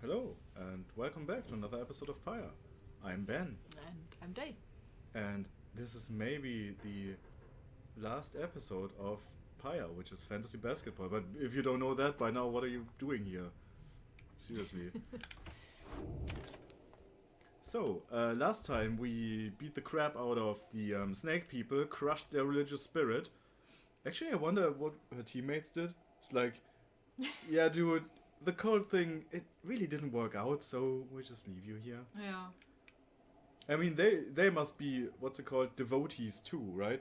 Hello, and welcome back to another episode of Pyre. I'm Ben. And I'm Day. And this is maybe the last episode of Pyre, which is fantasy basketball. But if you don't know that by now, what are you doing here? Seriously. So, last time we beat the crap out of the snake people, crushed their religious spirit. Actually, I wonder what her teammates did. It's like, yeah, dude, the cult thing, it really didn't work out, so we'll just leave you here. Yeah. I mean, they must be, what's it called, devotees too, right?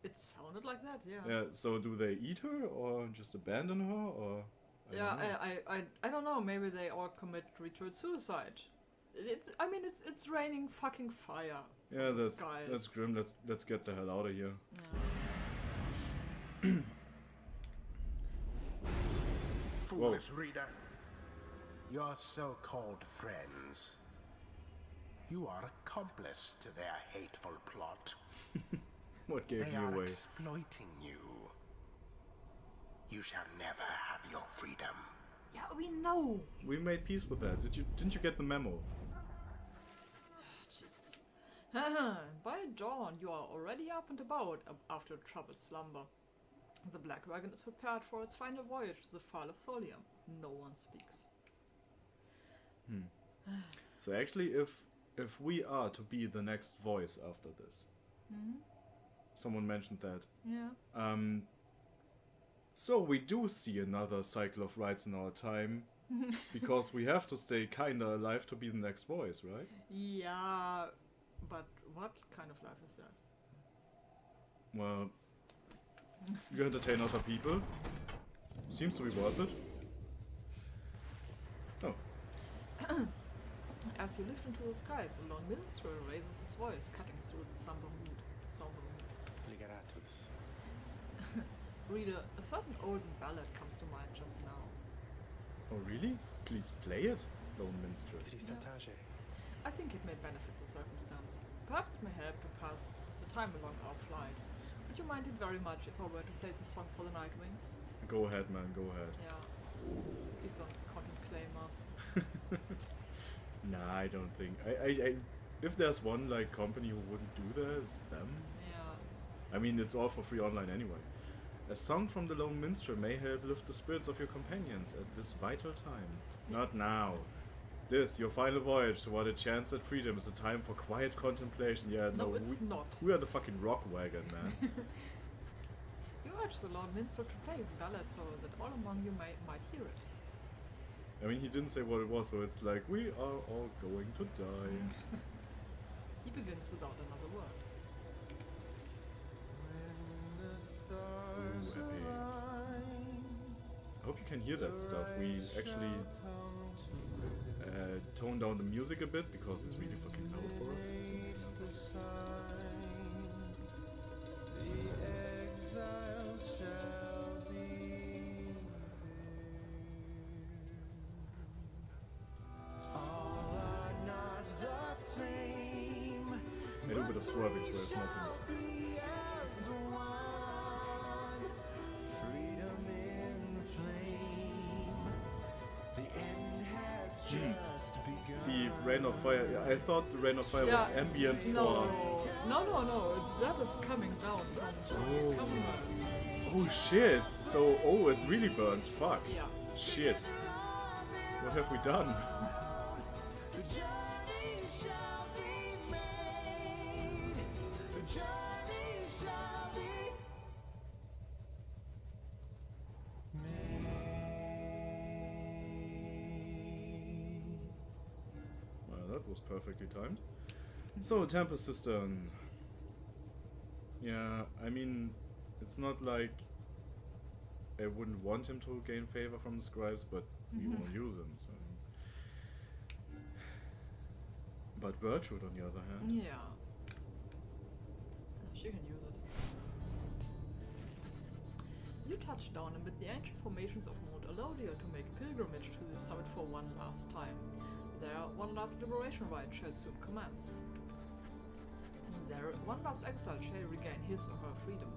It sounded like that, yeah. Yeah, so do they eat her, or just abandon her, or... I don't know, maybe they all commit ritual suicide. It's raining fucking fire. Yeah, from the that's skies. grim. Let's get the hell out of here. Yeah. Foolish reader, your so-called friends, you are accomplice to their hateful plot. What gave They me are away? exploiting you. You shall never have your freedom. Yeah, we know. We made peace with that. Didn't you get the memo? Jesus. By dawn, you are already up and about after a troubled slumber. The Black Wagon is prepared for its final voyage to the Fall of Solium. No one speaks. So actually, if we are to be the next voice after this, someone mentioned that. Yeah. So we do see another cycle of rights in our time, because we have to stay kinda alive to be the next voice, right? Yeah, but what kind of life is that? Well, you entertain other people. Seems to be worth it. Oh, As you lift into the skies, a lone minstrel raises his voice, cutting through the somber mood. Ligeratus. Reader, a certain olden ballad comes to mind just now. oh really? Please play it, Lone Minstrel. Tristatage. I think it may benefit the circumstance. Perhaps it may help to pass the time along our flight. Would you mind it very much if I were to play the song for the Night Wings? Go ahead, man. Go ahead. Yeah. Please don't content claim us. Nah, I don't think. I if there's one like company who wouldn't do that, it's them. Yeah. I mean, it's all for free online anyway. A song from the Lone Minstrel may help lift the spirits of your companions at this vital time. Not now. This, your final voyage toward a chance at freedom, is a time for quiet contemplation. Yeah, No, it's not. we are the fucking rock wagon, man. You urge the Lord Minstrel to play his ballad so that all among you might hear it. I mean, he didn't say what it was, so it's like, we are all going to die. He begins without another word. Ooh, epic. I hope you can hear that stuff. We actually toned down the music a bit because it's really fucking loud for us. A little bit of swerving so it's more for music. The Rain of Fire, I thought the Rain of Fire was ambient for... No. That is coming down from somewhere. Oh shit! So, it really burns, fuck. Yeah. Shit. What have we done? Well, that was perfectly timed. So, Tempest Cistern. Yeah, I mean, it's not like I wouldn't want him to gain favor from the scribes, but we won't use him, so... But Virtude, on the other hand... Yeah. She can use it. You touch down amid the ancient formations of Mount Alodia to make pilgrimage to the summit for one last time. There, one last liberation rite shall soon commence. There, one last exile shall regain his or her freedom.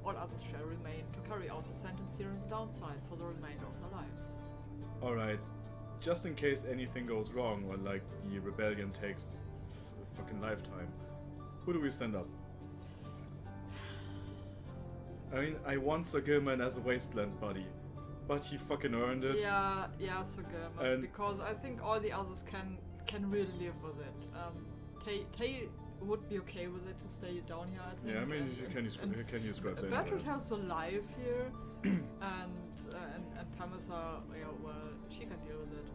All others shall remain to carry out the sentence here in the downside for the remainder of their lives. Alright, just in case anything goes wrong or like the rebellion takes a fucking lifetime, who do we send up? I mean, I want Sir Gilman as a wasteland buddy, but he fucking earned it. Yeah, Sir Gilman, And- because I think all the others can really live with it. Tay would be okay with it to stay down here, I think. Yeah, I mean, and- can you describe that? Bertrand has a life here, and Tamitha, yeah, well, she can deal with it.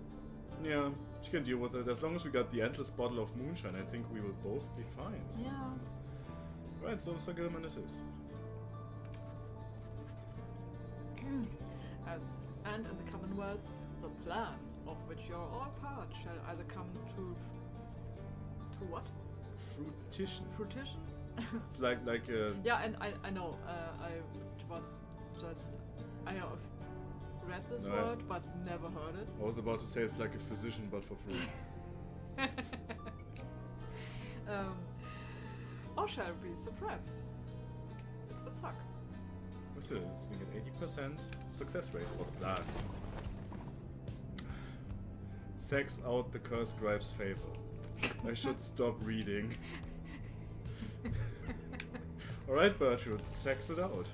Yeah, she can deal with it. As long as we got the endless bottle of moonshine, I think we will both be fine. So. Yeah. Right, so Sir Gilman it is. And in the Commonwealth, the plan of which you're all part shall either come to what? Fruition. Fruition? It's like Yeah, and I know, I was just, I have read this No, word, but never heard it. I was about to say it's like a physician but for fruit. Or shall be suppressed. It would suck. What's it? It's like an 80% success rate for the plan. Sex out the cursed scribe's favor. I should stop reading. Alright, Bertrude, sex it out.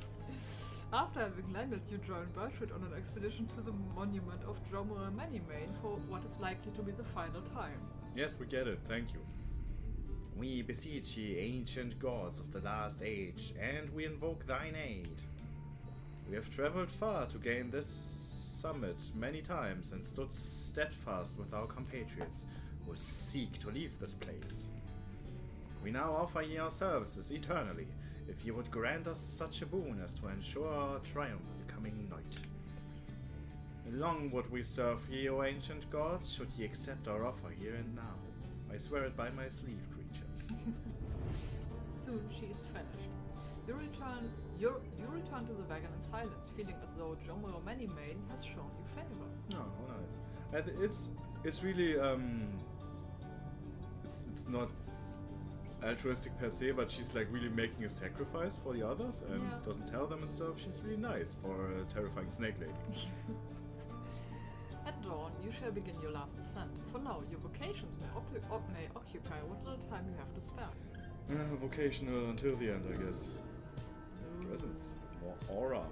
After having landed, you join Bertrude on an expedition to the monument of Dromore Manymane for what is likely to be the final time. Yes, we get it, thank you. We beseech ye, ancient gods of the last age, and we invoke thine aid. We have traveled far to gain this summit many times and stood steadfast with our compatriots who seek to leave this place. We now offer ye our services eternally, if ye would grant us such a boon as to ensure our triumph in the coming night. Long would we serve ye, O ancient gods, should ye accept our offer here and now. I swear it by my sleeve creatures. Soon she is finished. You return to the wagon in silence, feeling as though Dromore Manymane has shown you favor. Oh, how nice. It's really it's not altruistic per se, but she's like really making a sacrifice for the others and Yeah. doesn't tell them and stuff. She's really nice for a terrifying snake lady. At dawn, you shall begin your last ascent. For now, your vocations may occupy what little time you have to spare. Vocational until the end, I guess. Presence. More aura.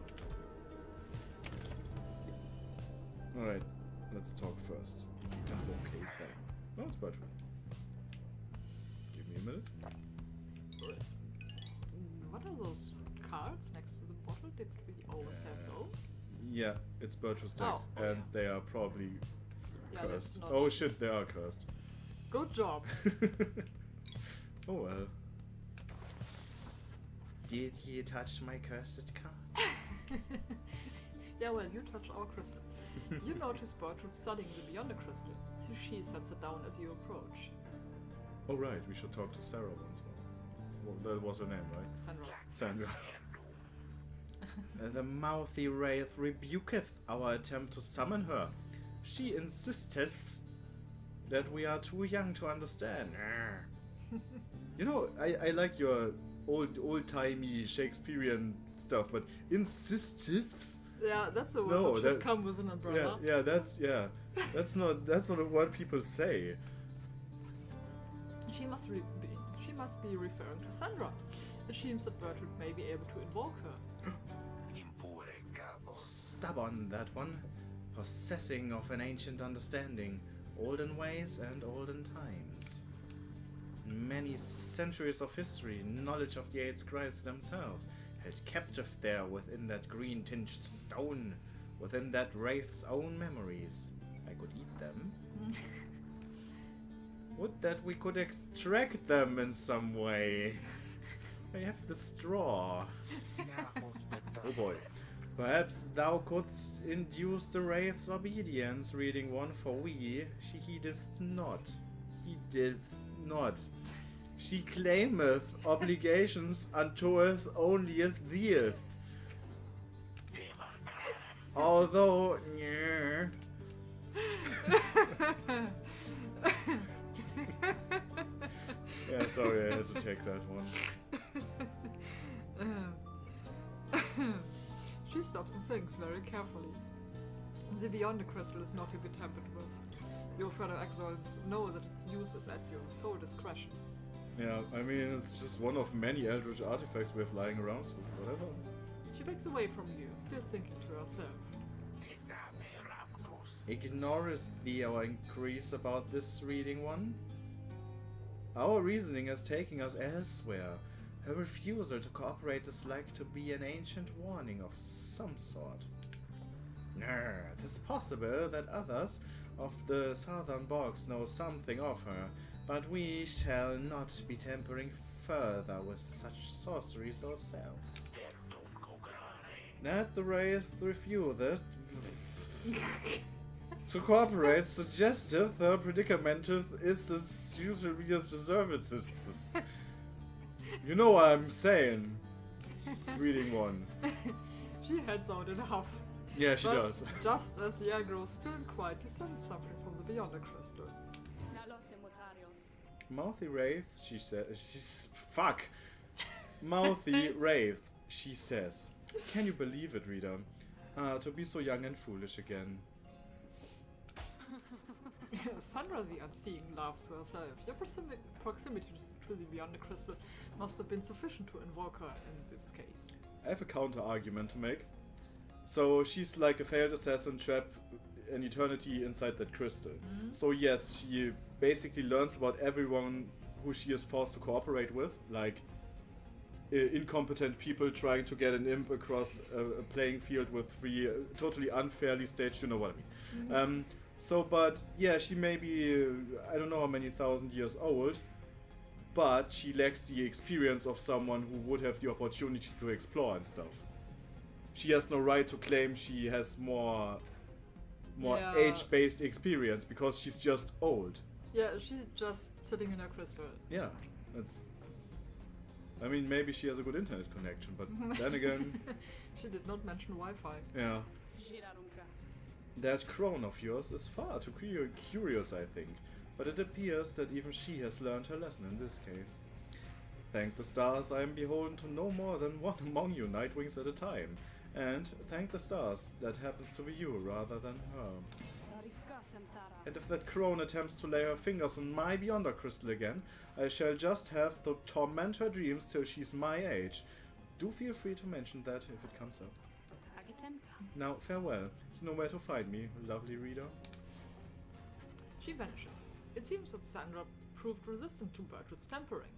Alright, let's talk first. Invocate them. Oh, it's Bertrand. Give me a minute. What are those cards next to the bottle? Did we always have those? Yeah, it's Bertrand's decks, Oh, and yeah. they are probably Yeah, let's cursed. not. Oh shit, they are cursed. Good job. Oh well. Did you touch my cursed card? Yeah, well, you touch our crystal. You notice Bertrude studying the Beyond the Crystal. So she sets it down as you approach. Oh right, we should talk to Sarah once more. That was her name, right? Sandra. Sandra. The mouthy wraith rebuketh our attempt to summon her. She insisteth that we are too young to understand. You know, I like your old-timey Shakespearean stuff, but insisteth? Yeah, that's the word No, that should that- come with an umbrella. That's not what people say. She must be referring to Sandra. It seems that Bertrude may be able to invoke her. Stubborn, that one, possessing of an ancient understanding, olden ways and olden times. Many centuries of history, knowledge of the 8 scribes themselves, held captive there within that green-tinged stone, within that wraith's own memories. I could eat them. Would that we could extract them in some way. I have the straw. Oh boy. Perhaps thou couldst induce the wraith's obedience, reading one for we. She heedeth not. Heedeth not. She claimeth obligations untoeth onlyeth theeth. Although, yeah. Yeah, sorry, I had to take that one. She stops and thinks very carefully. The Beyond the Crystal is not to be tampered with. Your fellow exiles know that its use is at your sole discretion. Yeah, I mean, it's just one of many eldritch artifacts we have lying around, so whatever. She backs away from you, still thinking to herself. Ignores our inquiries about this reading one. Our reasoning is taking us elsewhere. Her refusal to cooperate is like to be an ancient warning of some sort. It is possible that others of the southern bogs know something of her, but we shall not be tampering further with such sorceries ourselves. That the Wraith refused to cooperate suggestive the predicament is as usually as deserves. You know what I'm saying? Reading one. She heads out in a huff. Yeah, she But does. Just as the air grows still and quiet, you sense something from the Beyonder crystal. Mouthy Wraith, she says. She's. Fuck! Mouthy Wraith, she says. Can you believe it, reader? To be so young and foolish again. Sandra the Unseeing laughs to herself. Your proximity to the Beyonder crystal must have been sufficient to invoke her in this case. I have a counter argument to make. So she's like a failed assassin trapped an eternity inside that crystal. So yes, she basically learns about everyone who she is forced to cooperate with, like incompetent people trying to get an imp across a playing field with three totally unfairly staged, you know what I mean. But yeah, she may be, I don't know how many thousand years old, but she lacks the experience of someone who would have the opportunity to explore and stuff. She has no right to claim she has more Yeah. age-based experience because she's just old. Yeah, she's just sitting in her crystal. Yeah, that's. I mean, maybe she has a good internet connection, but then again, She did not mention Wi-Fi. yeah. That crone of yours is far too curious, I think, but it appears that even she has learned her lesson in this case. Thank the stars I am beholden to no more than one among you Nightwings at a time, and thank the stars that happens to be you rather than her. And if that crone attempts to lay her fingers on my Beyonder crystal again, I shall just have to torment her dreams till she's my age. Do feel free to mention that if it comes up. Now, farewell. You know where to find me, lovely reader. She vanishes. It seems that Sandra proved resistant to Bertrude's tampering.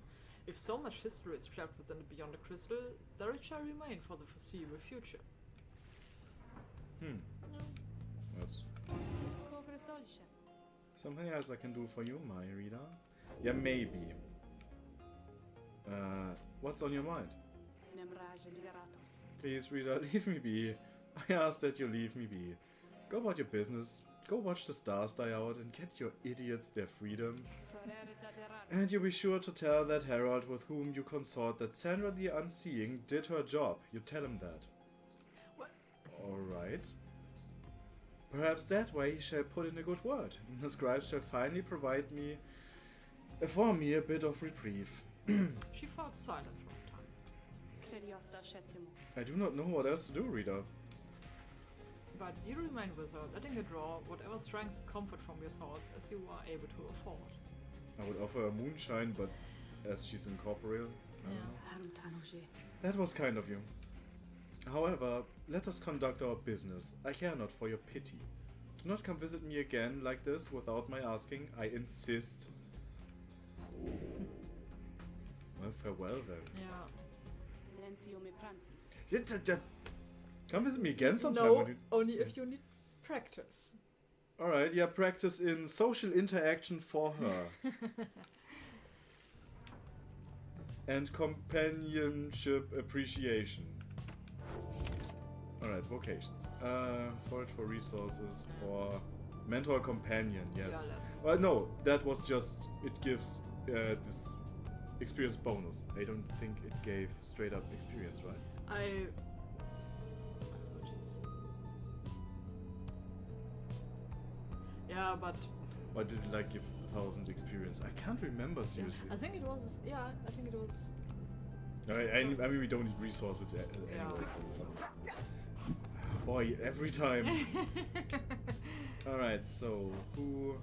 If so much history is trapped within the Beyonder crystal, there it shall remain for the foreseeable future. That's something else I can do for you, my reader. Yeah, maybe. What's on your mind? Please, reader, leave me be. I ask that you leave me be. Go about your business. Go watch the stars die out and get your idiots their freedom. And you be sure to tell that herald with whom you consort that Sandra the Unseeing did her job. You tell him that. What? Alright. Perhaps that way he shall put in a good word, and the scribes shall finally provide me, for me, a bit of reprieve. She falls silent for a time. I do not know what else to do, reader. But you remain with her, letting her draw whatever strength and comfort from your thoughts as you are able to afford. I would offer her moonshine, but as she's incorporeal, I don't know. That was kind of you. However, let us conduct our business. I care not for your pity. Do not come visit me again like this without my asking. I insist. Well, farewell then. Yeah. Come visit me again sometime. No, when you... only if you need practice. Alright, yeah, practice in social interaction for her. And companionship appreciation. Alright, vocations. Forage for resources or mentor companion, yes. Yeah, let's. Well, no, that was just, it gives this experience bonus. I don't think it gave straight up experience, right? Oh, jeez. Yeah, but. Or did it like give 1,000 experience? I can't remember Yeah, seriously. I think it was. Yeah, I think it was. I mean, we don't need resources anyways. Yeah. Boy, every time. Alright, so who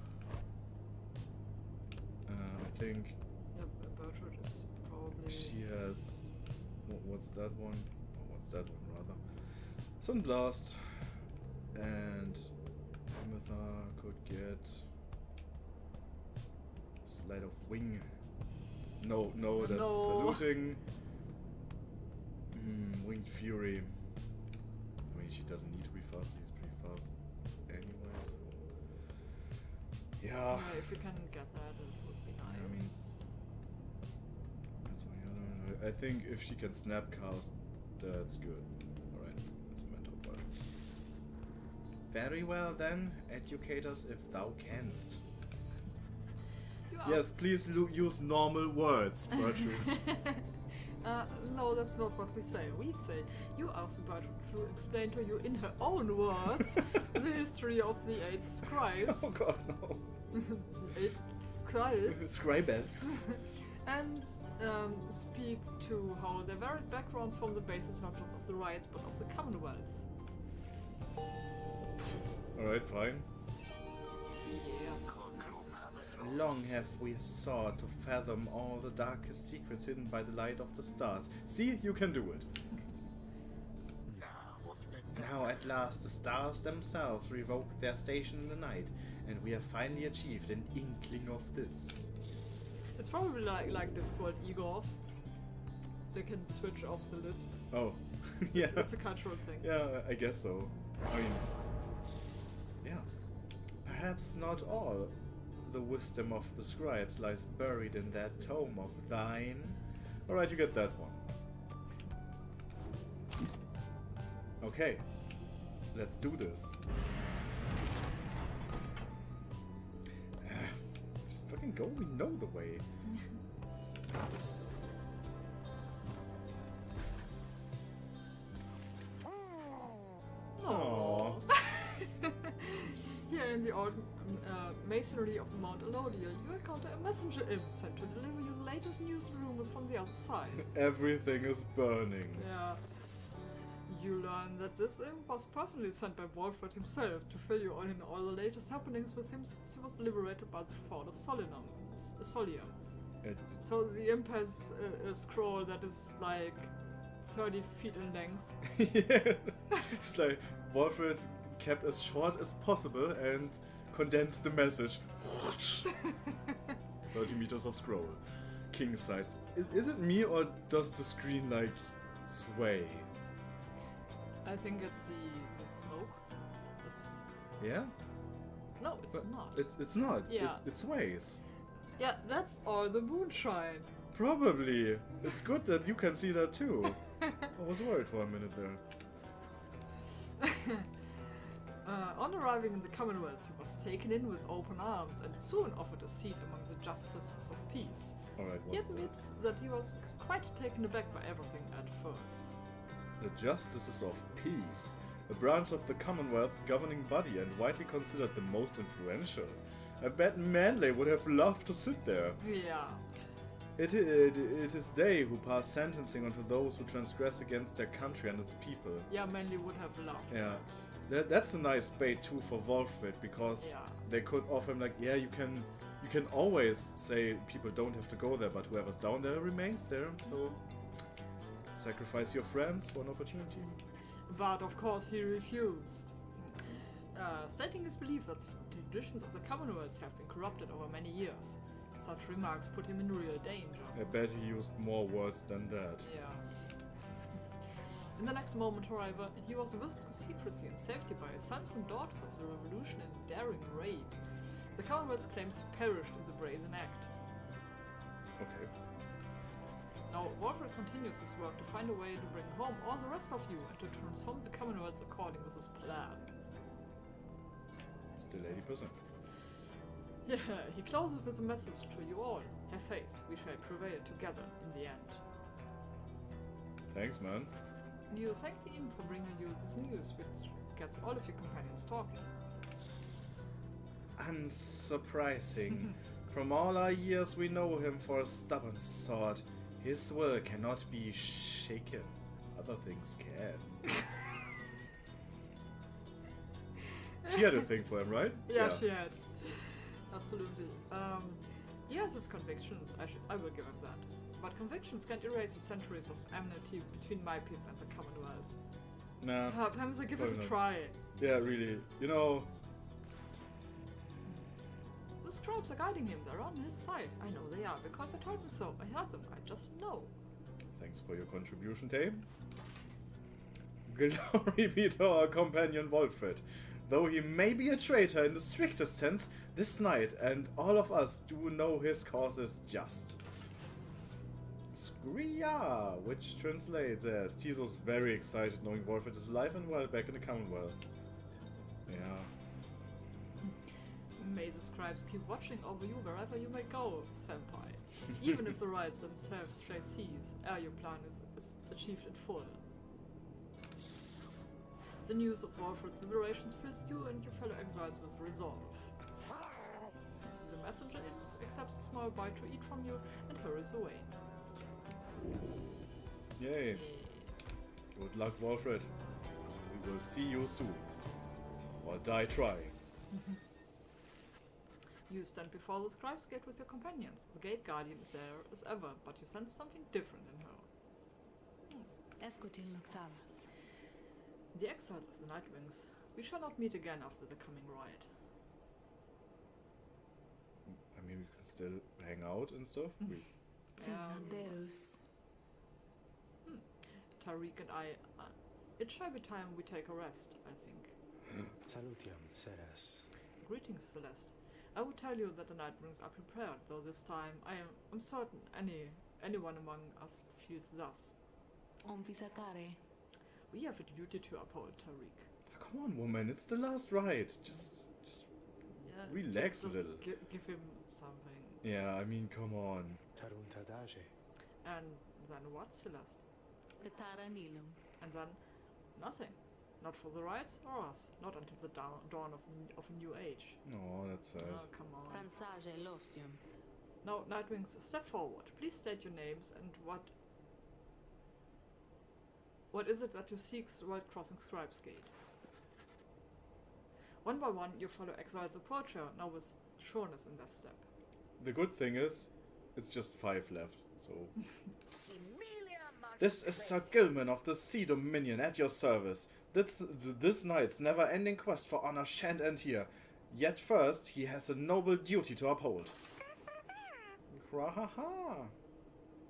I think Yeah, Bertrand is probably. she has. What's that one? Or what's that one rather? Sunblast. And Ametha could get Slide of Wing. No, that's No. saluting. Winged Fury. I mean, she doesn't need to be fast. He's pretty fast anyway. So yeah. Yeah, if you can get that, it would be I mean, nice. That's all, I don't know. I think if she can snapcast, that's good. Alright, that's a mental word. Very well then, educate us if thou canst. You Yes, please use normal words, Bertrude. No, that's not what we say. We say you asked Bertrand to explain to you in her own words the history of the 8 scribes. Oh god, no. 8 scribes. Scribes. And speak to how their varied backgrounds form the basis not just of the riots but of the Commonwealth. Alright, fine. Yeah. Long have we sought to fathom all the darkest secrets hidden by the light of the stars. See, you can do it. Now at last the stars themselves revoke their station in the night, and we have finally achieved an inkling of this. It's probably like Discord Igors. They can switch off the lisp. Oh, yeah. It's a cultural thing. Yeah, I guess so. I mean, yeah. Perhaps not all the wisdom of the scribes lies buried in that tome of thine. Alright, you get that one. Okay, let's do this. Just fucking go, we know the way. Aww. Here in the old masonry of the Mount Elodiel, you encounter a messenger imp sent to deliver you the latest news and rumors from the other side. Everything is burning. Yeah. You learn that this imp was personally sent by Wolfred himself to fill you in all the latest happenings with him since he was liberated by the fort of Solium. So the imp has a scroll that is like 30 feet in length. Yeah. It's like Wolfred kept as short as possible and condensed the message. 30 meters of scroll. King size. Is it me or does the screen like sway? I think it's the smoke. It's Yeah? no, it's But not. It's not. Yeah. It sways. Yeah, that's all the moonshine. Probably. It's good that you can see that too. I was worried for a minute there. On arriving in the Commonwealth, he was taken in with open arms and soon offered a seat among the justices of peace. Alright, He what's that? admits that he was quite taken aback by everything at first. The Justices of Peace, a branch of the Commonwealth governing body and widely considered the most influential. I bet Manley would have loved to sit there. Yeah. It is they who pass sentencing onto those who transgress against their country and its people. Yeah, Manly would have loved. Yeah, that's a nice bait too for Wolfred, because Yeah. they could offer him like, yeah, you can always say people don't have to go there, but whoever's down there remains there. So sacrifice your friends for an opportunity. But of course he refused, stating his belief that the traditions of the Commonwealth have been corrupted over many years. Such remarks put him in real danger. I bet he used more words than that. Yeah. In the next moment, however, he was whisked to secrecy and safety by his sons and daughters of the revolution in a daring raid. The Commonwealth's claims perished in the brazen act. Okay. Now, Wolfred continues his work to find a way to bring home all the rest of you and to transform the Commonwealth according with his plan. Still 80%. Yeah, he closes with a message to you all. Have faith, we shall prevail together in the end. Thanks, man. You thank the imp for bringing you this news, which gets all of your companions talking. Unsurprising. From all our years we know him for a stubborn sort. His will cannot be shaken. Other things can. She had a thing for him, right? Yeah, she had. Absolutely. He has his convictions, I will give him that. But convictions can't erase the centuries of enmity between my people and the Commonwealth. Nah. Perhaps I give it Probably a not. try. Yeah, really. You know, The scribes are guiding him, they're on his side. I know they are, because I told them so. I heard them, I just know. thanks for your contribution, Tame. Glory be to our companion Wolfred. Though he may be a traitor in the strictest sense, this knight and all of us do know his cause is just. Skria, which translates as Tizo's very excited knowing Wolfred is alive and well back in the Commonwealth. Yeah. May the scribes keep watching over you wherever you may go, senpai. Even if the rites themselves stray seas, ere your plan is achieved in full. The news of Wolfred's liberations fills you and your fellow exiles with resolve. The messenger accepts a small bite to eat from you and hurries away. Yay. Good luck, Wolfred. We will see you soon. Or die trying. You stand before the scribe's gate with your companions. The gate guardian is there as ever, but you sense something different in her. The exiles of the Nightwings. We shall not meet again after the coming riot. I mean, we can still hang out and stuff. Tariq and I... it shall be time we take a rest, I think. Salutiam, Ceres. Greetings, Celeste. I would tell you that the Nightwings are prepared, though this time I'm certain anyone among us feels thus. We have a duty to uphold, Tariq. Oh, come on, woman. It's the last ride. Just Yeah, relax a little. Give him something. Yeah, I mean, come on. Taruntadaje. And then what, Celeste? And then nothing. Not for the rights or us. Not until the dawn of a new age. Oh, that's sad. Oh, come on. Now, Nightwings, step forward. Please state your names and what is it that you seek while crossing Scribe's Gate? One by one, your fellow exiles approach her, now with sureness in their step. The good thing is, it's just 5 left, so... This is Sir Gilman of the Sea Dominion at your service. This night's never-ending quest for honor shan't end here. Yet first, he has a noble duty to uphold. Krahaha!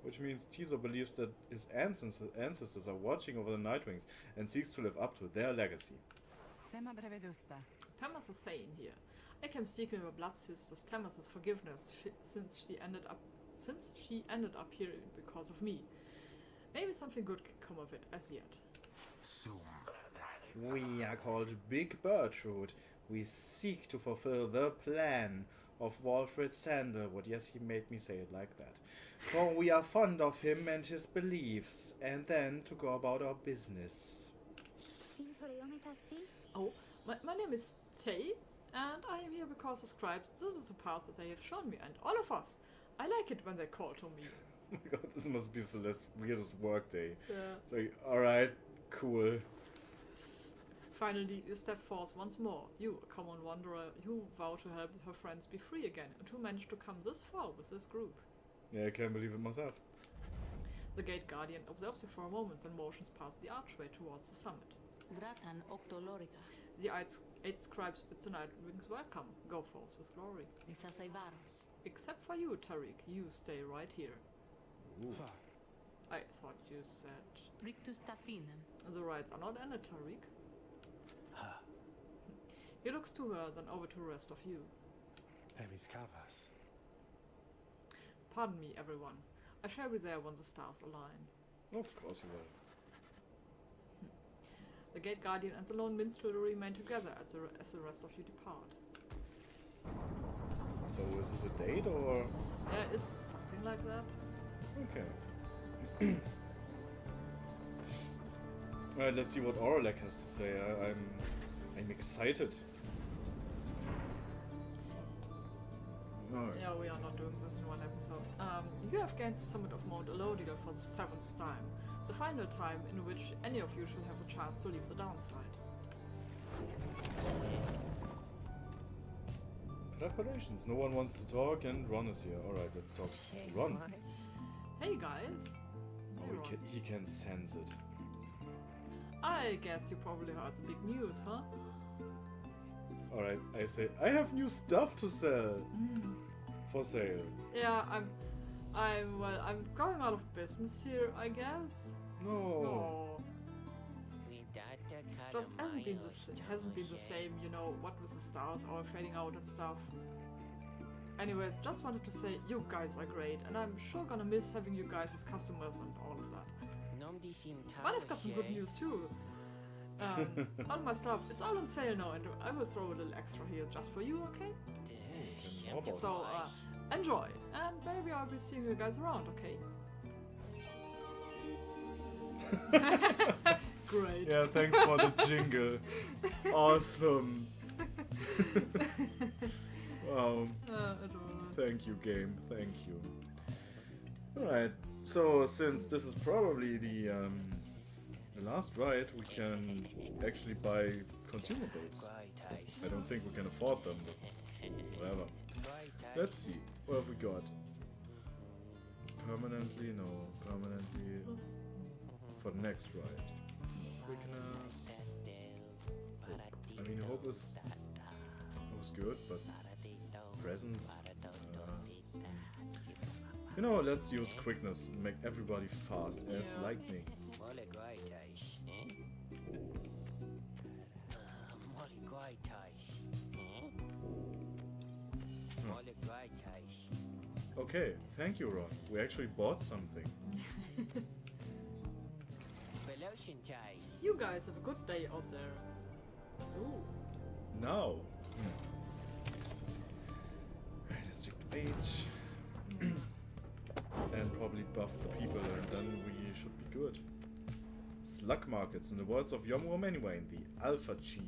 Which means Tizo believes that his ancestors are watching over the Nightwings and seeks to live up to their legacy. Tamath is saying here. I came seeking your blood sister's Tamath's forgiveness since she ended up here because of me. Maybe something good can come of it as yet. We are called Big Birchwood. We seek to fulfill the plan of Wolfred Sandalwood. Yes, he made me say it like that. For we are fond of him and his beliefs, and then to go about our business. Oh, my name is Tay, and I am here because the scribes, this is the path that they have shown me, and all of us. I like it when they call to me. Oh my god, this must be Celeste's weirdest work day. Yeah. It's like, alright, cool. Finally, you step forth once more. You, a common wanderer, who vow to help her friends be free again, and who managed to come this far with this group. Yeah, I can't believe it myself. The gate guardian observes you for a moment and motions past the archway towards the summit. The 8 scribes bid the Nightwings welcome. Go forth with glory. Except for you, Tariq. You stay right here. Ooh. I thought you said... The rites are not ended, Tariq. He looks to her, then over to the rest of you. Pardon me, everyone. I shall be there when the stars align. Of course you will. The gate guardian and the lone minstrel remain together as the rest of you depart. So is this a date or? Yeah, it's something like that. Okay. Alright, let's see what Oralek has to say. I'm excited. No. Yeah, we are not doing this in one episode. You have gained the summit of Mount Elodiel for the 7th time. The final time in which any of you shall have a chance to leave the downside. Preparations. No one wants to talk, and Ron is here. Alright, let's talk to Ron. Hey guys. Oh, Hey, Ron. he can sense it. I guess you probably heard the big news, huh? Alright, I say, I have new stuff to sell. For sale. Yeah, I'm going out of business here, I guess. No. No. Just hasn't been the same, you know, what with the stars all fading out and stuff. Anyways, just wanted to say you guys are great, and I'm sure gonna miss having you guys as customers and all of that. But I've got some good news too. All my stuff, it's all on sale now, and I will throw a little extra here just for you, okay? So, enjoy, and maybe I'll be seeing you guys around, okay? Great. Yeah, thanks for the jingle. Awesome. Wow. Adorable. Thank you, game. Thank you. Alright, so since this is probably the last ride, we can actually buy consumables. I don't think we can afford them, but whatever. Let's see. What have we got? Permanently? No. Permanently for the next ride. Quickness. I mean, hope is good, but presence. You know, let's use quickness and make everybody fast as Yeah. lightning. Okay, thank you, Ron. We actually bought something. You guys have a good day out there. Ooh. Now. Right, let's check the page. And probably buff the people, and then we should be good. Slug markets, in the words of Yomro Menwain, the Alpha Chief.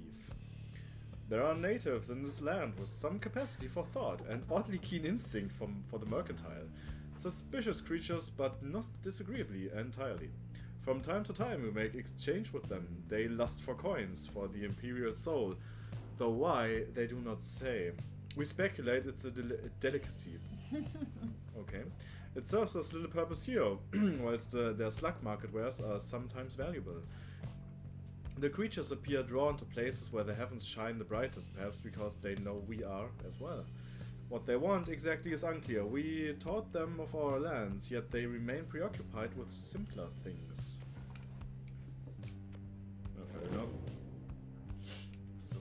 There are natives in this land with some capacity for thought and oddly keen instinct for the mercantile. Suspicious creatures, but not disagreeably entirely. From time to time we make exchange with them. They lust for coins, for the imperial soul, though why, they do not say. We speculate it's a delicacy. Okay. It serves us little purpose here, whilst their slug market wares are sometimes valuable. The creatures appear drawn to places where the heavens shine the brightest, perhaps because they know we are as well. What they want exactly is unclear. We taught them of our lands, yet they remain preoccupied with simpler things. Fair enough. So,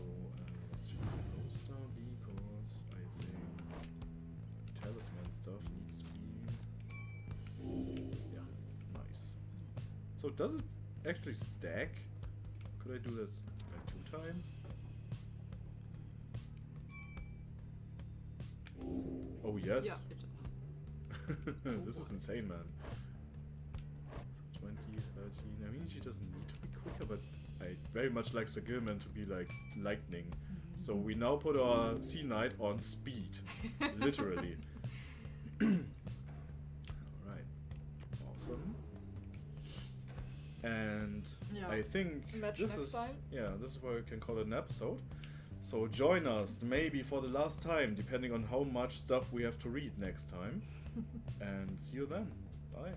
let's check the poster, because I think talisman stuff needs to be... Yeah, nice. So does it actually stack? Could I do this like 2 times? Oh yes. Yeah, it does. This is insane, man. 20, 13. I mean, she doesn't need to be quicker, but I very much like Sir Gilman to be like lightning. So we now put our Sea Knight on speed. Literally. Alright. Awesome. And Yeah. I think Match this next is time? this is where we can call it an episode. So join us maybe for the last time, depending on how much stuff we have to read next time. And see you then. Bye.